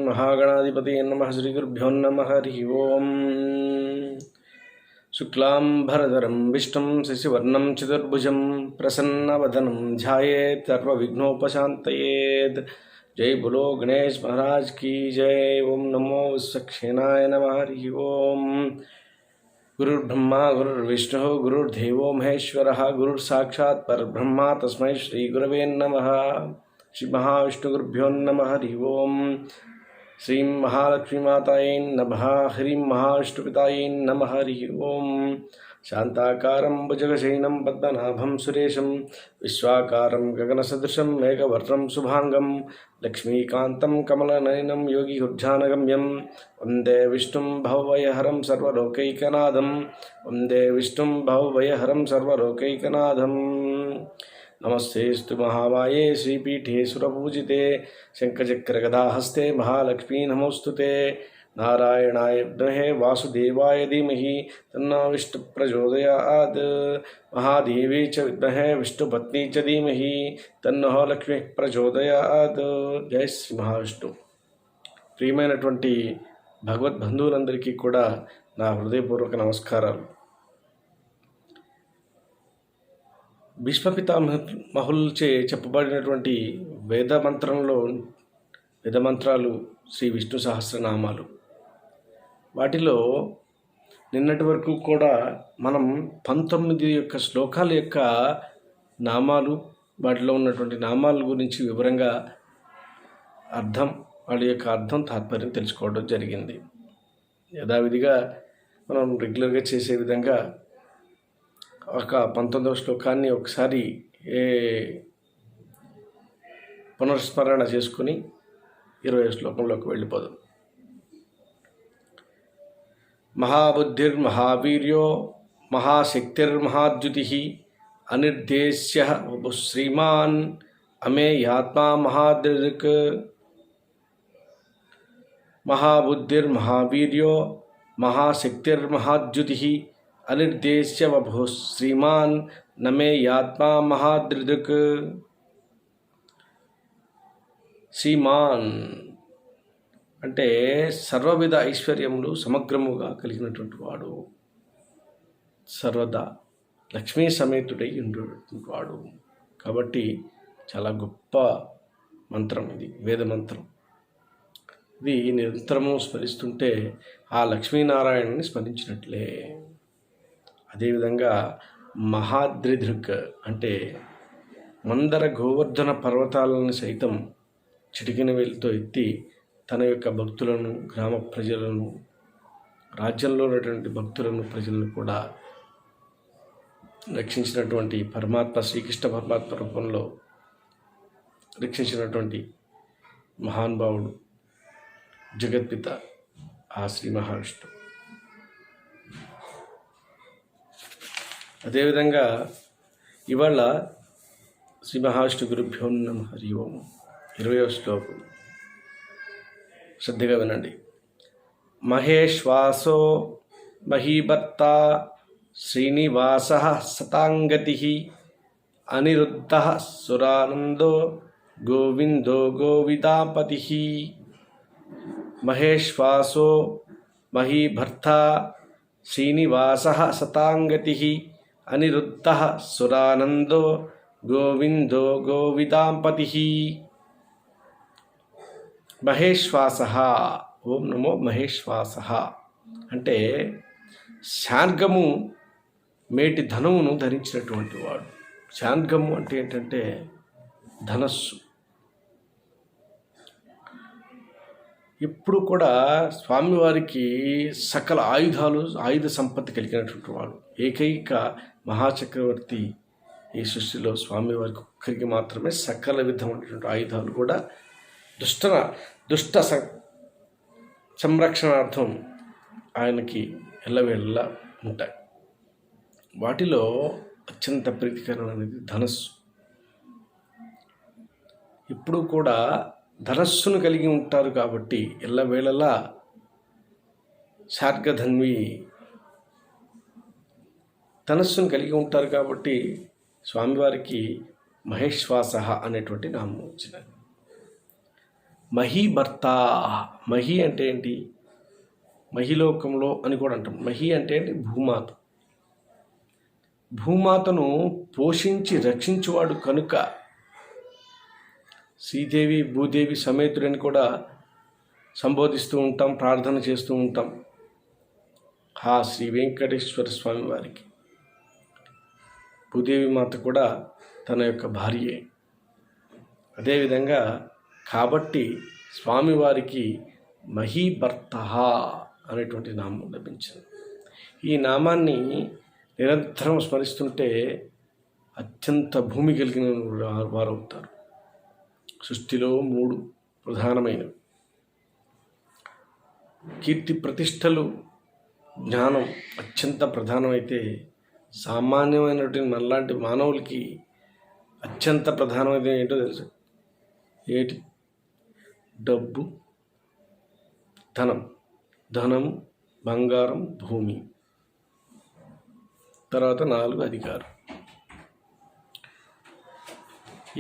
श्रीमहागणाधिपतये नमः। श्रीगुरुभ्यो नमः। हरिः ओम्। शुक्लाम्बरधरं विष्णुं शशिवर्णं चतुर्भुजं प्रसन्नवदनं ध्यायेत् सर्वविघ्नोपशान्तयेत्। जय बोलो गणेश महाराज की जय। ओम नमो विश्वक्षेणाय नमः। हरिः ओम्। गुरुर्ब्रह्मा गुरुर्विष्णुः गुरुर्देवो महेश्वरः गुरुर्साक्षात् परब्रह्म तस्मै श्रीगुरवे नमः। श्री महाविष्णुगुरुभ्यो नमः। हरि ओम्। श्रीं महालक्ष्मीमातायै नमः। ह्रीं महाविष्णुपितायै नमः। हरि ओम्। शान्ताकारं भुजगशयनं पद्मनाभं सुरेशं विश्वाकारं गगनसदृशं मेघवर्णं शुभांगं लक्ष्मीकान्तं कमलनयनं योगिहुज्जानगम्यं वन्दे विष्णुं भवभयहरं सर्वलोकैकनाथं वन्दे विष्णुं भवभयहरं सर्वलोकैकनाथं। नमस्तेस्तु महामाये श्रीपीठे सुरपूजिते शङ्खचक्रगदाहस्ते महालक्ष्मी नमोस्तुते। नारायणाय विद्महे वासुदेवाय धीमहि तन्नो विष्णुः प्रचोदयात्। महादेवी च विद्महे विष्णुपत्नी च धीमहि तन्नो लक्ष्मीः प्रचोदयात्। జై శ్రీ మహావిష్ణు. ప్రియమైనటువంటి భగవద్బంధువులందరికీ కూడా నా హృదయపూర్వక నమస్కారాలు. భీష్మపితామహులచే చెప్పబడినటువంటి వేదమంత్రాలు శ్రీ విష్ణు సహస్రనామాలు. వాటిలో నిన్నటి వరకు కూడా మనం 19 యొక్క శ్లోకాల యొక్క నామాలు, వాటిలో ఉన్నటువంటి నామాల గురించి వివరంగా వాటి యొక్క అర్థం తాత్పర్యం తెలుసుకోవడం జరిగింది. యథావిధిగా మనం రెగ్యులర్గా చేసే విధంగా ఒక 19వ శ్లోకాన్ని ఒకసారి పునఃస్మరణ చేసుకుని 20వ శ్లోకంలోకి వెళ్ళిపోదాం. మహాబుద్ధిర్మహావీర్యో మహాశక్తిర్మహాద్యుతిః అనిర్దేశ్యః శ్రీమాన్ అమేయాత్మా మహాదృక్. మహాబుద్ధిర్మహావీర్యో మహాశక్తిర్మహాద్యుతిః అనిర్దేశ్య వభు శ్రీమాన్ నమేయాత్మా మహాదృక్. శ్రీమాన్ అంటే సర్వవిధ ఐశ్వర్యములు సమగ్రముగా కలిగినటువంటి వాడు, సర్వదా లక్ష్మీ సమేతుడై ఉండేటువంటి వాడు. కాబట్టి చాలా గొప్ప మంత్రం ఇది, వేద మంత్రం. ఇది నిరంతరము స్మరిస్తుంటే ఆ లక్ష్మీనారాయణని స్మరించినట్లే. అదేవిధంగా మహాద్రిదృక్ అంటే మందర గోవర్ధన పర్వతాలను సైతం చిటికిన వేలితో ఎత్తి తన యొక్క భక్తులను, గ్రామ ప్రజలను, రాజ్యంలో ఉన్నటువంటి భక్తులను, ప్రజలను కూడా రక్షించినటువంటి పరమాత్మ, శ్రీకృష్ణ పరమాత్మ రూపంలో రక్షించినటువంటి మహానుభావుడు జగద్పిత ఆ శ్రీ మహావిష్ణు. అదేవిధంగా ఇవాళ శ్రీ మహావిష్ణు గురుభ్యో నమః. హరి ఓం. 20వ శ్లోకం శ్రద్ధగా వినండి. మహేశ్వాసో మహీభర్త శ్రీనివాసః సతాంగతిః అనిరుద్ధః సురానందో గోవిందో గోవిదాపతిః. మహేశ్వాసో మహీభర్త శ్రీనివాసః సతాంగతిః అనిరుద్ధః సురానందో గోవిందో గోవిదాంపతిః. మహేశ్వాసః. ఓం నమో మహేశ్వాసః అంటే శార్గము మేటి ధనమును ధరించినటువంటి వాడు. శార్గము అంటే ఏంటంటే ధనస్సు. ఇప్పుడు కూడా స్వామివారికి సకల ఆయుధ సంపత్తి కలిగినటువంటి వాడు. ఏకైక మహాచక్రవర్తి ఈ సృష్టిలో. స్వామివారికి ఒక్కరికి మాత్రమే సకల విధమైనటువంటి ఆయుధాలు కూడా దుష్ట సంరక్షణార్థం ఆయనకి ఎల్లవేళలా ఉంటాయి. వాటిలో అత్యంత ప్రీతికరమైనది ధనస్సు. ఇప్పుడు కూడా ధనస్సును కలిగి ఉంటారు కాబట్టి ఎల్లవేళలా శార్గధన్వి ధనస్సును కలిగి ఉంటారు కాబట్టి స్వామివారికి మహేశ్వాస అనేటువంటి నామం వచ్చినది. మహీ భర్త. మహి అంటే ఏంటి? మహిలోకంలో అని కూడా అంటాం. మహి అంటే ఏంటి? భూమాత. భూమాతను పోషించి రక్షించువాడు కనుక శ్రీదేవి భూదేవి సమేతుడని కూడా సంబోధిస్తూ ఉంటాం, ప్రార్థన చేస్తూ ఉంటాం ఆ శ్రీ వెంకటేశ్వర స్వామి వారికి. భూదేవి మాత కూడా తన యొక్క భార్యే. అదేవిధంగా కాబట్టి స్వామివారికి మహీభర్త అనేటువంటి నామం లభించింది. ఈ నామాన్ని నిరంతరం స్మరిస్తుంటే అత్యంత భూమి కలిగిన వారు అవుతారు. సృష్టిలో 3 ప్రధానమైనవి: కీర్తి ప్రతిష్టలు, జ్ఞానం అత్యంత ప్రధానమైతే, సామాన్యమైనటువంటి మనలాంటి మానవులకి అత్యంత ప్రధానమైనది ఏంటో తెలుసు? ఏటి? డబ్బు, ధనం, బంగారం, భూమి. తర్వాత 4 అధికారం.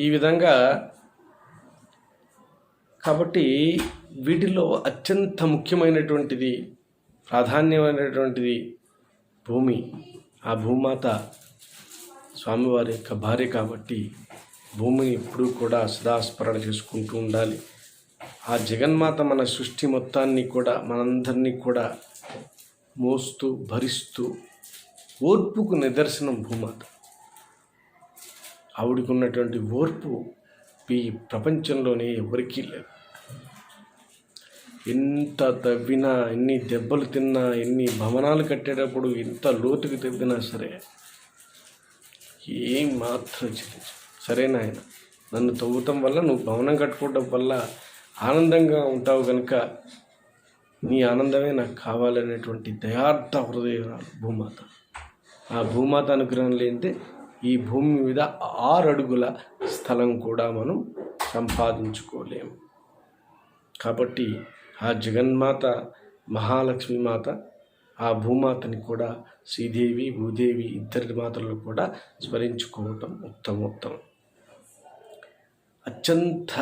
ఈ విధంగా కాబట్టి వీటిలో అత్యంత ముఖ్యమైనటువంటిది, ప్రాధాన్యమైనటువంటిది భూమి. ఆ భూమాత స్వామివారి యొక్క భార్య కాబట్టి భూమిని ఎప్పుడూ కూడా సదాస్మరణ చేసుకుంటూ ఉండాలి. ఆ జగన్మాత మన సృష్టి మొత్తాన్ని కూడా, మనందరినీ కూడా మోస్తూ భరిస్తూ, ఓర్పుకు నిదర్శనం భూమాత. ఆవిడకు ఉన్నటువంటి ఓర్పు ఈ ప్రపంచంలోనే ఎవరికీ లేదు. ఎంత తవ్వినా, ఎన్ని దెబ్బలు తిన్నా, ఎన్ని భవనాలు కట్టేటప్పుడు ఎంత లోతుకు తవ్వినా సరే ఏం మాత్రం చెల్లించు. సరే నాయన, నన్ను తవ్వటం వల్ల, నువ్వు భవనం కట్టుకోవడం వల్ల ఆనందంగా ఉంటావు కనుక నీ ఆనందమే నాకు కావాలనేటువంటి దయార్థ హృదయాలు భూమాత. ఆ భూమాత అనుగ్రహం లేనిదే ఈ భూమి మీద 6 అడుగుల స్థలం కూడా మనం సంపాదించుకోలేము. కాబట్టి ఆ జగన్మాత, మహాలక్ష్మి మాత, ఆ భూమాతని కూడా శ్రీదేవి భూదేవి ఇద్దరి మాతలను కూడా స్మరించుకోవటం ఉత్తమోత్తమం. అత్యంత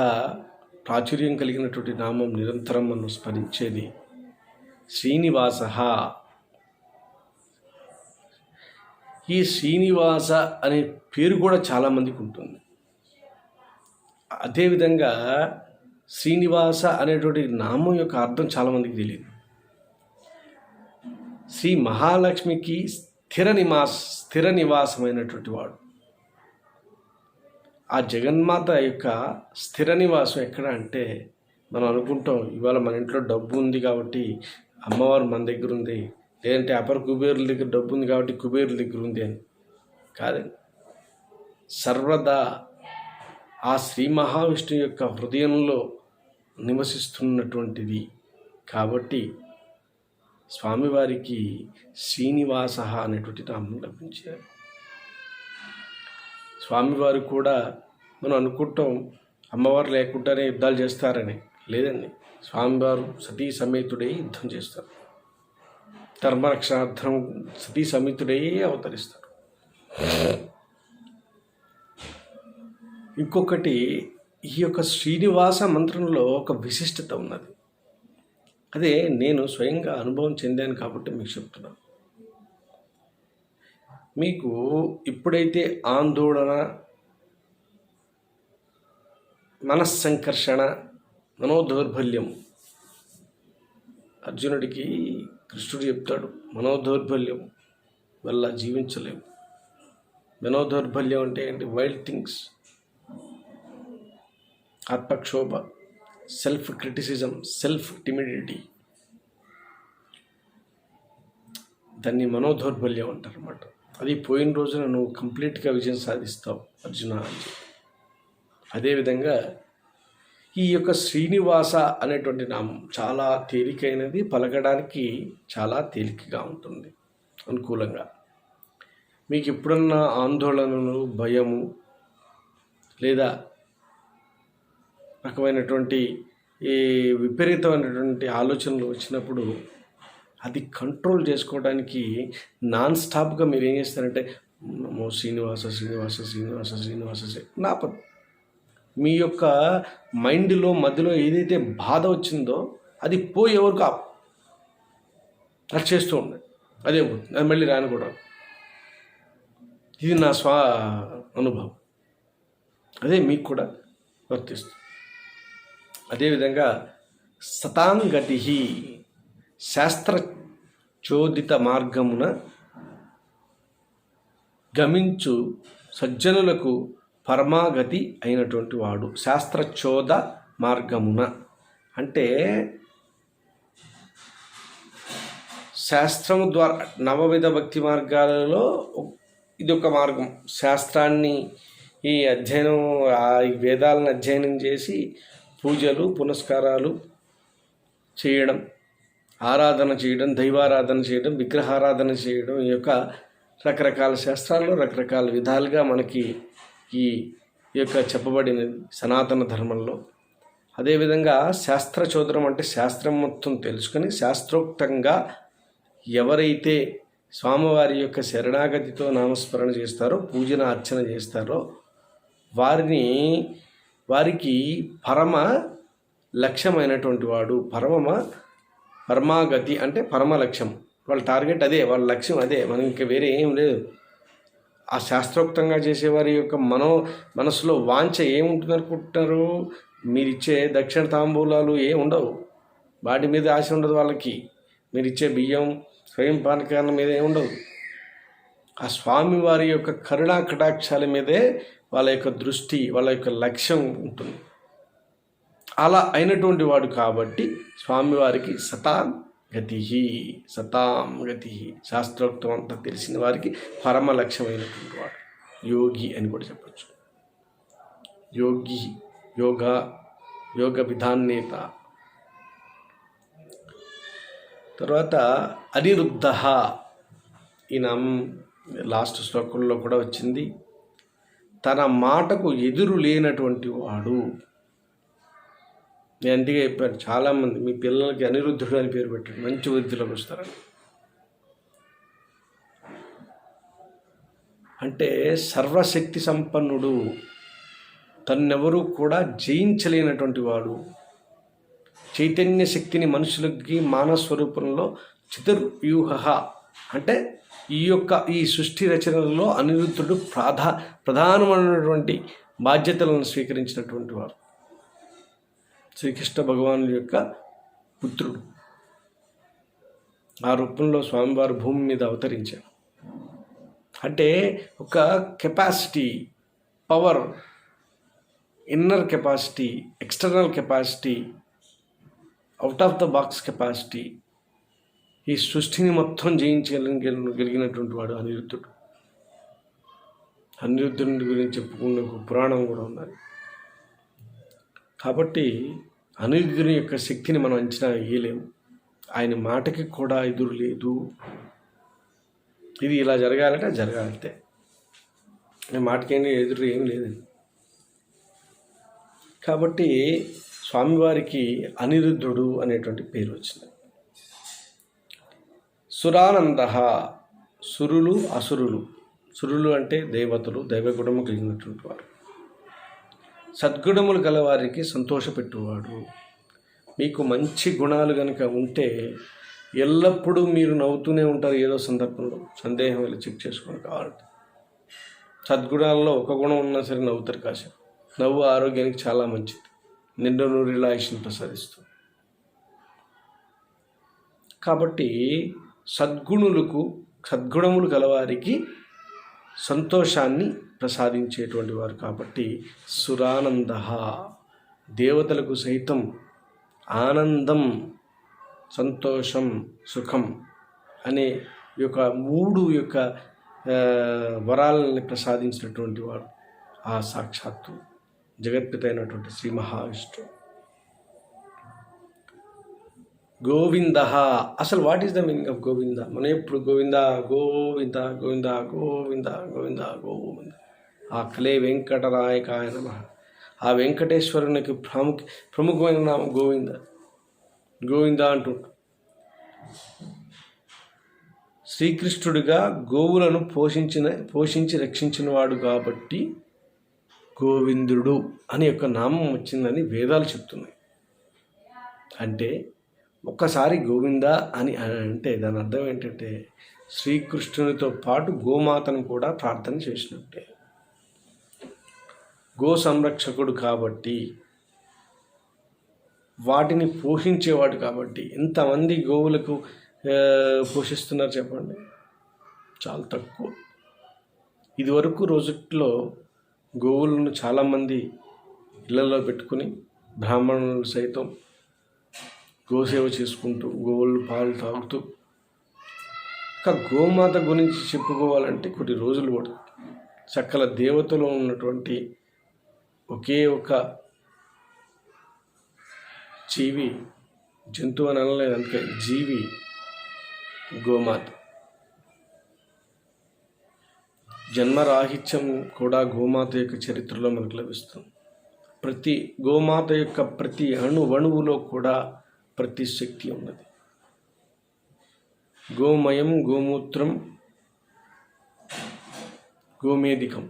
ప్రాచుర్యం కలిగినటువంటి నామం, నిరంతరం మనం స్మరించేది శ్రీనివాస. ఈ శ్రీనివాస అనే పేరు కూడా చాలామందికి ఉంటుంది. అదేవిధంగా శ్రీనివాస అనేటువంటి నామం యొక్క అర్థం చాలామందికి తెలియదు. శ్రీ మహాలక్ష్మికి స్థిర నివాసమైనటువంటి వాడు. ఆ జగన్మాత యొక్క స్థిర నివాసం ఎక్కడ అంటే, మనం అనుకుంటాం ఇవాళ మన ఇంట్లో డబ్బు ఉంది కాబట్టి అమ్మవారు మన దగ్గర ఉంది, లేదంటే అపర కుబేరుల దగ్గర డబ్బు ఉంది కాబట్టి కుబేరుల దగ్గర ఉంది అని కాదండి. సర్వదా ఆ శ్రీ మహావిష్ణువు యొక్క హృదయంలో నివసిస్తున్నటువంటిది కాబట్టి స్వామివారికి శ్రీనివాస అనేటువంటి నామం లభించారు. స్వామివారు కూడా మనం అనుకుంటాం అమ్మవారు లేకుండానే యుద్ధాలు చేస్తారని. లేదండి, స్వామివారు సతీ సమేతుడై యుద్ధం చేస్తారు. ధర్మరక్షణార్థం సతీ సమేతుడై అవతరిస్తారు. ఇంకొకటి, ఈ యొక్క శ్రీనివాస మంత్రంలో ఒక విశిష్టత ఉన్నది. అదే నేను స్వయంగా అనుభవం చెందాను కాబట్టి మీకు చెప్తున్నాను. మీకు ఎప్పుడైతే ఆందోళన, మనస్సంకర్షణ, మనోదౌర్బల్యం, అర్జునుడికి కృష్ణుడు చెప్తాడు, మనోదౌర్బల్యం వల్ల జీవించలేము. మనోదౌర్బల్యం అంటే ఏంటి? వైల్డ్ థింగ్స్, ఆత్మక్షోభ, సెల్ఫ్ క్రిటిసిజం, సెల్ఫ్ టిమిడిటీ, దాన్ని మనోదౌర్బల్యం అంటారు అన్నమాట. అది పోయిన రోజున నువ్వు కంప్లీట్గా విజయం సాధిస్తావు అర్జున. అదేవిధంగా ఈ యొక్క శ్రీనివాస అనేటువంటి నామం చాలా తేలికైనది, పలకడానికి చాలా తేలికగా ఉంటుంది, అనుకూలంగా. మీకు ఎప్పుడన్నా ఆందోళనలు, భయము లేదా రకమైనటువంటి ఈ విపరీతమైనటువంటి ఆలోచనలు వచ్చినప్పుడు అది కంట్రోల్ చేసుకోవడానికి నాన్ స్టాప్గా మీరు ఏం చేస్తారంటే నమో శ్రీనివాస శ్రీనివాస శ్రీనివాస శ్రీనివాస నాపదు. మీ యొక్క మైండ్లో మధ్యలో ఏదైతే బాధ వచ్చిందో అది పోయి ఎవరికి అది చేస్తూ ఉండండి, అదే పోతుంది, అది మళ్ళీ రాని కూడా. ఇది నా అనుభవం, అదే మీకు కూడా వర్తిస్తుంది. అదేవిధంగా సతాంగతి శాస్త్రచోదిత మార్గమున గమించు సజ్జనులకు పరమాగతి అయినటువంటి వాడు. శాస్త్రచోద మార్గమున అంటే శాస్త్రము ద్వారా నవవిధ భక్తి మార్గాలలో ఇది ఒక మార్గం. శాస్త్రాన్ని ఈ అధ్యయనం, ఈ వేదాలను అధ్యయనం చేసి పూజలు పునస్కారాలు చేయడం, ఆరాధన చేయడం, దైవారాధన చేయడం, విగ్రహారాధన చేయడం, ఈ యొక్క రకరకాల శాస్త్రాల్లో రకరకాల విధాలుగా మనకి ఈ యొక్క చెప్పబడినది సనాతన ధర్మంలో. అదేవిధంగా శాస్త్రచోదనం అంటే శాస్త్రం మొత్తం తెలుసుకొని శాస్త్రోక్తంగా ఎవరైతే స్వామివారి యొక్క శరణాగతితో నామస్మరణ చేస్తారో, పూజన అర్చన చేస్తారో వారికి పరమ లక్ష్యమైనటువంటి వాడు. పరమాగతి అంటే పరమ లక్ష్యం, వాళ్ళ టార్గెట్ అదే, వాళ్ళ లక్ష్యం అదే, మనం ఇంకా వేరే ఏం లేదు. ఆ శాస్త్రోక్తంగా చేసేవారి యొక్క మనసులో వాంఛ ఏముంటుంది అనుకుంటున్నారు? మీరిచ్చే దక్షిణ తాంబూలాలు ఏం ఉండవు, వాటి మీద ఆశ ఉండదు వాళ్ళకి. మీరిచ్చే బియ్యం స్వయం పానకాల మీద ఏమి ఉండదు. ఆ స్వామివారి యొక్క కరుణా కటాక్షాల మీదే వాళ్ళ యొక్క దృష్టి, వాళ్ళ యొక్క లక్ష్యం ఉంటుంది. అలా అయినటువంటి వాడు కాబట్టి స్వామివారికి సతాం గతి శాస్త్రోక్తం అంతా తెలిసిన వారికి పరమ లక్ష్యమైనటువంటి వాడు యోగి అని కూడా చెప్పచ్చు. యోగ విధాన్నేత. తర్వాత అనిరుద్ధ, ఈ నామం లాస్ట్ శ్లోకంలో కూడా వచ్చింది. తన మాటకు ఎదురు లేనటువంటి వాడు. నేను అందుకే చెప్పాను, చాలామంది మీ పిల్లలకి అనిరుద్ధుడు అని పేరు పెట్టండి, మంచి వృద్ధిలోకి వస్తారని. అంటే సర్వశక్తి సంపన్నుడు, తన్నెవరూ కూడా జయించలేనటువంటి వాడు. చైతన్య శక్తిని మనుషులకి మానస్వరూపంలో చతుర్వ్యూహ అంటే ఈ సృష్టి రచనలలో అనిరుద్ధుడు ప్రధానమైనటువంటి బాధ్యతలను స్వీకరించినటువంటి వాడు. శ్రీకృష్ణ భగవానుడి యొక్క పుత్రుడు. ఆ రూపంలో స్వామివారు భూమి మీద అవతరించారు. అంటే ఒక capacity, power, inner capacity, external capacity, out of the box capacity, ఈ సృష్టిని మొత్తం జయించగలిగినటువంటి వాడు అనిరుద్ధుడు. అనిరుద్ధుని గురించి చెప్పుకునే ఒక పురాణం కూడా ఉన్నది. కాబట్టి అనిరుద్ధుని యొక్క శక్తిని మనం అంచనా వేయలేము. ఆయన మాటకి కూడా ఎదురు లేదు. ఇది ఇలా జరగాలంటే జరగాలంతే, మాటకేంటి ఎదురు ఏం లేదండి. కాబట్టి స్వామివారికి అనిరుద్ధుడు అనేటువంటి పేరు వచ్చింది. సురానంద, సురులు అసురులు. సురులు అంటే దేవతలు, దైవగుణము కలిగినటువంటి వారు. సద్గుణములు గలవారికి సంతోషపెట్టువాడు. మీకు మంచి గుణాలు కనుక ఉంటే ఎల్లప్పుడూ మీరు నవ్వుతూనే ఉంటారు. ఏదో సందర్భంలో సందేహం వెళ్ళి చెక్ చేసుకొని కావాలంటే. సద్గుణాలలో ఒక గుణం ఉన్నా సరే నవ్వుతారు కాసేపు. నవ్వు ఆరోగ్యానికి చాలా మంచిది, నిండు నూరేళ్ల ఆయుష్ను ప్రసాదిస్తుంది. కాబట్టి సద్గుణములు గలవారికి సంతోషాన్ని ప్రసాదించేటువంటి వారు. కాబట్టి సురానంద, దేవతలకు సైతం ఆనందం, సంతోషం, సుఖం అనే యొక్క మూడు యొక్క వరాలని ప్రసాదించినటువంటి వాడు ఆ సాక్షాత్తు జగత్పిత అయినటువంటి శ్రీ మహావిష్ణువు. గోవింద, అసలు what is the meaning of Govinda? మనం ఎప్పుడు గోవింద గోవింద గోవింద గోవింద గోవింద గోవింద. ఆ కలే వెంకటరాయకాయ నమః. ఆ వెంకటేశ్వరునికి ప్రముఖమైన నామం గోవింద. గోవింద అంటుంటాం. శ్రీకృష్ణుడిగా గోవులను పోషించి రక్షించిన వాడు కాబట్టి గోవిందుడు అని యొక్క నామం వచ్చిందని వేదాలు చెప్తున్నాయి. అంటే ఒక్కసారి గోవింద అని అంటే దాని అర్థం ఏంటంటే శ్రీకృష్ణునితో పాటు గోమాతను కూడా ప్రార్థన చేసినట్టే. గో సంరక్షకుడు కాబట్టి, వాటిని పోషించేవాడు కాబట్టి. ఎంతమంది గోవులకు పోషిస్తున్నారు చెప్పండి? చాలా తక్కువ. ఇదివరకు రోజుల్లో గోవులను చాలామంది ఇళ్లలో పెట్టుకుని బ్రాహ్మణులు సైతం గోసేవ చేసుకుంటూ గోవులు పాలు తాగుతూ. ఇంకా గోమాత గురించి చెప్పుకోవాలంటే కొన్ని రోజులు పడుతుంది. సకల దేవతలో ఉన్నటువంటి ఒకే ఒక జీవి, జంతువు అని అనలేదు, అందుకే జీవి గోమాత. జన్మరాహిత్యం కూడా గోమాత యొక్క చరిత్రలో మనకు లభిస్తుంది. ప్రతి గోమాత యొక్క ప్రతి అణువణువులో కూడా ప్రతి శక్తి ఉన్నది. గోమయం, గోమూత్రం, గోమేధికం.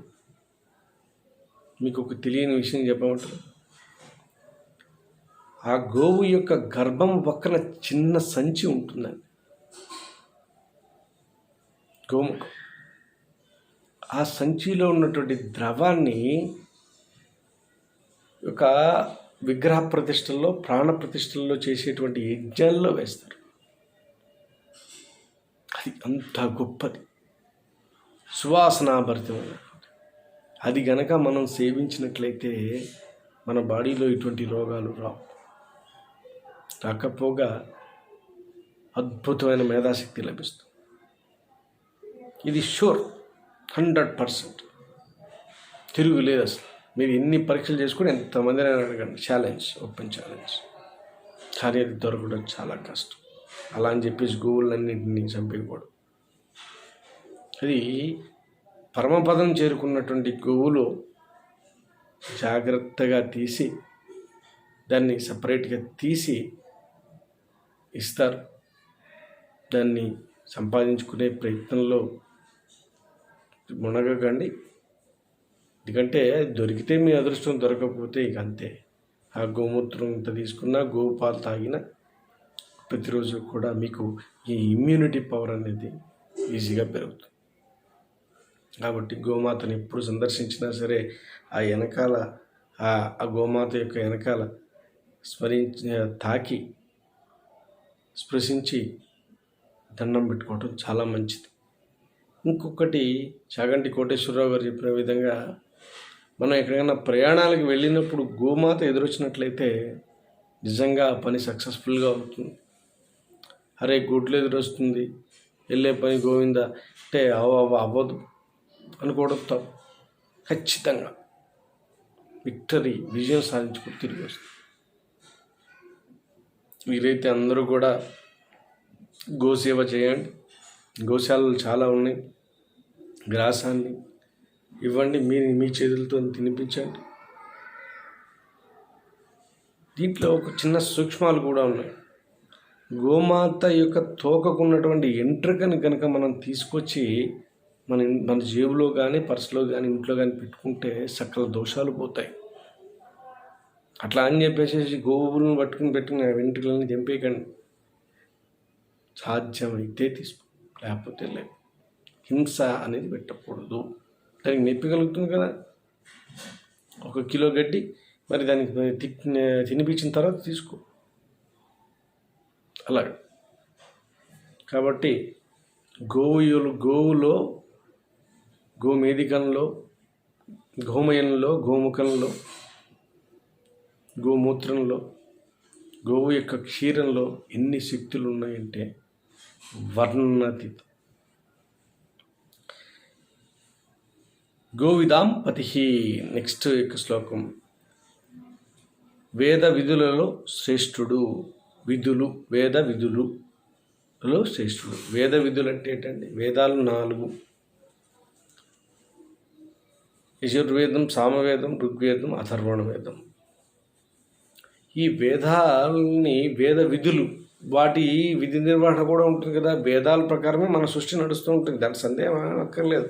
మీకు ఒక తెలియని విషయం చెప్పమంటారు? ఆ గోవు యొక్క గర్భం పక్కన చిన్న సంచి ఉంటుందండి, గోముఖం. ఆ సంచిలో ఉన్నటువంటి ద్రవాన్ని ఒక విగ్రహ ప్రతిష్టల్లో, ప్రాణ ప్రతిష్టల్లో చేసేటువంటి యజ్ఞాల్లో వేస్తారు. అది అంత గొప్పది, సువాసనాభరితమైన. అది గనక మనం సేవించినట్లయితే మన బాడీలో ఇటువంటి రోగాలు రావు. రాకపోగా అద్భుతమైన మేధాశక్తి లభిస్తుంది. ఇది షూర్, 100% తిరుగులేదు అసలు. మీరు ఎన్ని పరీక్షలు చేసుకుని ఎంతమందిని అడగండి, ఛాలెంజ్, ఓపెన్ ఛాలెంజ్. కానీ అది దొరకడం చాలా కష్టం. అలా అని చెప్పేసి గోవులన్నింటినీ చంపేయకూడదు. అది పరమపదం చేరుకున్నటువంటి గోవులు జాగ్రత్తగా తీసి దాన్ని సపరేట్గా తీసి ఇస్తారు. దాన్ని సంపాదించుకునే ప్రయత్నంలో మునగకండి. ఎందుకంటే దొరికితే మీ అదృష్టం, దొరకకపోతే ఇక అంతే. ఆ గోమూత్రం ఇంత తీసుకున్నా, గోపాలు తాగినా ప్రతిరోజు కూడా మీకు ఈ ఇమ్యూనిటీ పవర్ అనేది ఈజీగా పెరుగుతుంది. కాబట్టి గోమాతను ఎప్పుడు సందర్శించినా సరే ఆ వెనకాల ఆ గోమాత యొక్క వెనకాల తాకి స్పృశించి దండం పెట్టుకోవటం చాలా మంచిది. ఇంకొకటి, చాగంటి కోటేశ్వరరావు గారు చెప్పిన విధంగా మనం ఎక్కడికైనా ప్రయాణాలకు వెళ్ళినప్పుడు గోమాత ఎదురొచ్చినట్లయితే నిజంగా ఆ పని సక్సెస్ఫుల్గా అవుతుంది. అరే గుడ్లు ఎదురొస్తుంది, వెళ్ళే పని గోవింద అంటే అవ్వదు అనుకోవడం తప్పు. ఖచ్చితంగా విక్టరీ, విజయం సాధించుకుని తిరిగి వస్తుంది. మీరైతే అందరూ కూడా గోసేవ చేయండి. గోశాలలు చాలా ఉన్నాయి. గ్రాసాన్ని ఇవ్వండి, మీ చేతులతో తినిపించండి. దీంట్లో ఒక చిన్న సూక్ష్మాలు కూడా ఉన్నాయి. గోమాత యొక్క తోకకున్నటువంటి ఎంట్రుకని కనుక మనం తీసుకొచ్చి మన జేబులో కానీ, పర్సులో కానీ, ఇంట్లో కానీ పెట్టుకుంటే సకల దోషాలు పోతాయి. అట్లా అని చెప్పేసి గోవులను పెట్టిన వెంట్రుకలని తెంపేయకండి. సాధ్యమైతే తీసుకో, లేకపోతే లేదు. హింస అనేది పెట్టకూడదు. దానికి నొప్పి కలుగుతుంది కదా. 1 కిలో గడ్డి మరి దానికి తినిపించిన తర్వాత తీసుకో, అలాగే. కాబట్టి గోవులో, గోమేధికంలో, గోమయంలో, గోముఖంలో, గోమూత్రంలో, గోవు యొక్క క్షీరంలో ఎన్ని శక్తులు ఉన్నాయంటే వర్ణనాతీతం. గోవిదాం పతి. నెక్స్ట్ యొక్క శ్లోకం, వేద విధులలో శ్రేష్ఠుడు. వేద విధులలో శ్రేష్ఠుడు. వేద విధులు అంటే ఏంటండి? వేదాలు 4: యజుర్వేదం, సామవేదం, ఋగ్వేదం, అథర్వణ వేదం. ఈ వేదాలని వేద విధులు, వాటి విధి నిర్వహణ కూడా ఉంటుంది కదా. వేదాల ప్రకారమే మన సృష్టి నడుస్తూ ఉంటుంది, దాని సందేహం అక్కర్లేదు.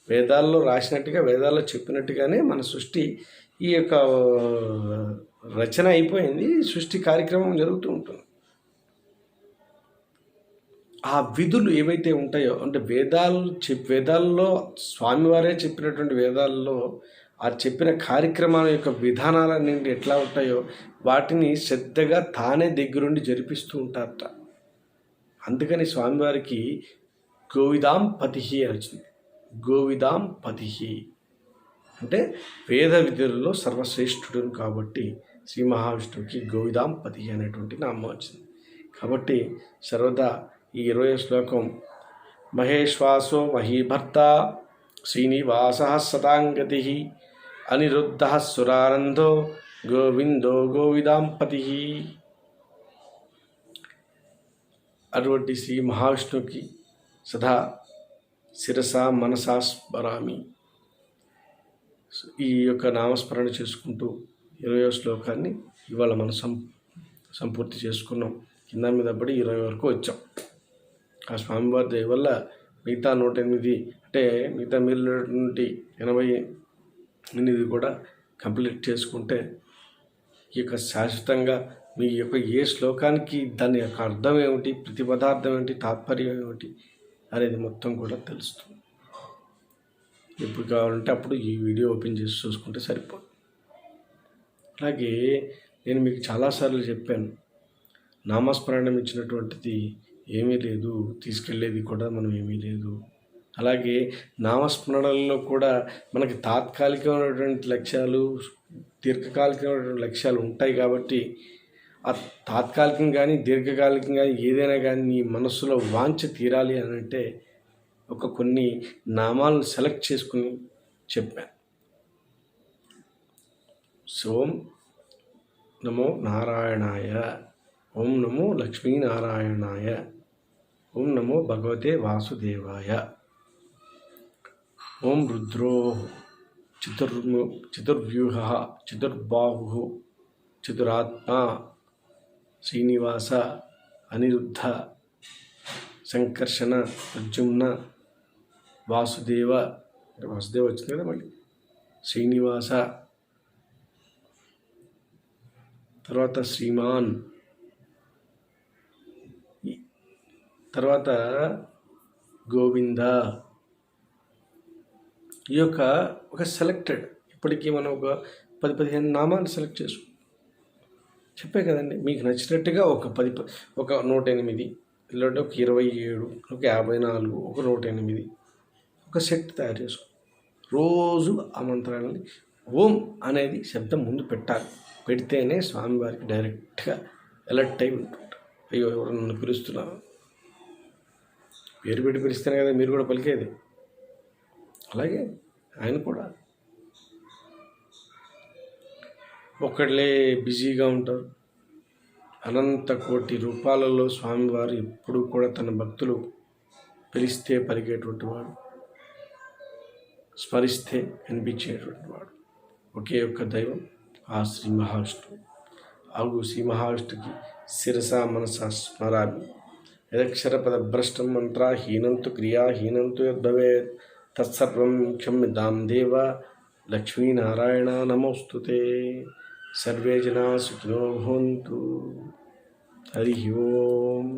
వేదాల్లో రాసినట్టుగా, వేదాల్లో చెప్పినట్టుగానే మన సృష్టి ఈ యొక్క రచన అయిపోయింది. సృష్టి కార్యక్రమం జరుగుతూ ఉంటుంది. ఆ విధులు ఏవైతే ఉంటాయో, అంటే వేదాల్లో స్వామివారే చెప్పినటువంటి వేదాల్లో ఆ చెప్పిన కార్యక్రమాల యొక్క విధానాలన్నీ ఎట్లా ఉంటాయో వాటిని శ్రద్ధగా తానే దగ్గరుండి జరిపిస్తూ ఉంటారట. అందుకని స్వామివారికి గోవిదాం పతిహి అని వచ్చింది. గోవిదాం పతిహి అంటే వేద విధులలో సర్వశ్రేష్ఠుడు కాబట్టి శ్రీ మహావిష్ణువుకి గోవిదాం పతిహి అనేటువంటి నామం వచ్చింది. కాబట్టి సర్వదా ఈ 20వ శ్లోకం మహేశ్వాసో మహీభర్త శ్రీనివాస సతాంగతి అనిరుద్ధ సురానందో గోవిందో గోవిదాంపతి. అటువంటి శ్రీ మహావిష్ణువుకి సదా శిరస మనసా స్మరామి. ఈ యొక్క నామస్మరణ చేసుకుంటూ 20వ శ్లోకాన్ని ఇవాళ మనం సంపూర్తి చేసుకున్నాం. కింద మీద పడి 20 వరకు వచ్చాం. ఆ స్వామివారి దయ వల్ల మిగతా 108 అంటే మిగతా మిగిలినటువంటి 88 కూడా కంప్లీట్ చేసుకుంటే ఈ యొక్క శాశ్వతంగా మీ యొక్క ఏ శ్లోకానికి దాని యొక్క అర్థం ఏమిటి, ప్రతి పదార్థం ఏమిటి, తాత్పర్యం ఏమిటి అనేది మొత్తం కూడా తెలుస్తుంది. ఎప్పుడు కావాలంటే అప్పుడు ఈ వీడియో ఓపెన్ చేసి చూసుకుంటే సరిపోదు. అలాగే నేను మీకు చాలాసార్లు చెప్పాను, నామస్మరణం ఇచ్చినటువంటిది ఏమీ లేదు, తీసుకెళ్ళేది కూడా మనం ఏమీ లేదు. అలాగే నామస్మరణలో కూడా మనకి తాత్కాలికమైనటువంటి లక్ష్యాలు, దీర్ఘకాలికమైనటువంటి లక్ష్యాలు ఉంటాయి. కాబట్టి ఆ తాత్కాలికం కానీ దీర్ఘకాలికం కానీ ఏదైనా కానీ నీ మనస్సులో వాంఛ తీరాలి అని అంటే కొన్ని నామాలను సెలెక్ట్ చేసుకుని చెప్పాను. ఓం నమో నారాయణాయ, ఓం నమో లక్ష్మీనారాయణాయ, ఓం నమో భగవతే వాసుదేవాయ, ఓం రుద్రో చతుర్వ్యూహ చతుర్బాహు చతురాత్మా శ్రీనివాస అనిరుద్ధ సంకర్షణ ప్రద్యుమ్న వాసుదేవ వచ్చింది కదా మళ్ళీ శ్రీనివాస, తర్వాత శ్రీమాన్, తర్వాత గోవింద. ఈ యొక్క ఒక సెలెక్టెడ్, ఇప్పటికీ మనం ఒక 10-15 నామాలు సెలెక్ట్ చేసుకో చెప్పే కదండి. మీకు నచ్చినట్టుగా ఒక 108, లేదంటే ఒక 27, ఒక 54, ఒక 108 ఒక సెట్ తయారు చేసుకో. రోజు ఆ మంత్రాలని ఓం అనేది శబ్దం ముందు పెట్టాలి. పెడితేనే స్వామివారికి డైరెక్ట్గా అలర్ట్ అయి ఉంటుంటారు. అయ్యో ఎవరు నన్ను పిలుస్తున్నారు, పేరు పెట్టి పిలిస్తేనే కదా మీరు కూడా పలికేది. అలాగే ఆయన కూడా ఒక్కళ్ళే బిజీగా ఉంటారు. అనంత కోటి రూపాలలో స్వామివారు ఎప్పుడు కూడా తన భక్తులు పిలిస్తే పలికేటువంటి వాడు, స్మరిస్తే కనిపించేటువంటి వాడు ఒకే ఒక్క దైవం ఆ శ్రీ మహావిష్ణువు. ఆగు శ్రీ మహావిష్ణుకి శిరస మనసా స్మరామి. యదక్షరపదభ్రష్టం మంత్రహీనంతు క్రియాహీనంతు యద్భవేత్ తత్సర్వం క్షమ్యతాం దేవ లక్ష్మీనారాయణ నమోస్తుతే. సర్వే జనా సుఖినో భవంతు. హరి ఓం.